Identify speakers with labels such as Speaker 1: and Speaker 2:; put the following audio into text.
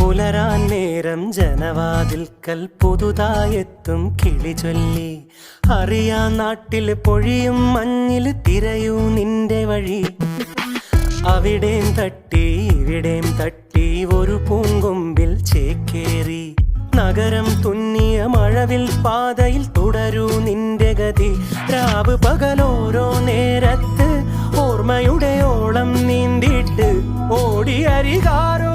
Speaker 1: പുലരാൻ നേരം ജനവാതിൽക്കൽ പുതുതായെത്തും കിളി ചൊല്ലി. അറിയാൻ നാട്ടിൽ പൊഴിയും മഞ്ഞിൽ തിരയൂ നിന്റെ വഴി. അവിടേം തട്ടി ഇവിടേം തട്ടി ഒരു പൂങ്കൊമ്പിൽ ചേക്കേറി. നഗരം തുന്നിയ മഴവിൽ പാതയിൽ തുടരൂ നിന്റെ ഗതി. രാവ് പകലോരോ നേരത്ത് ഓർമ്മയുടെ ഓളം നീന്തിട്ട് ഓടിയരികാരോ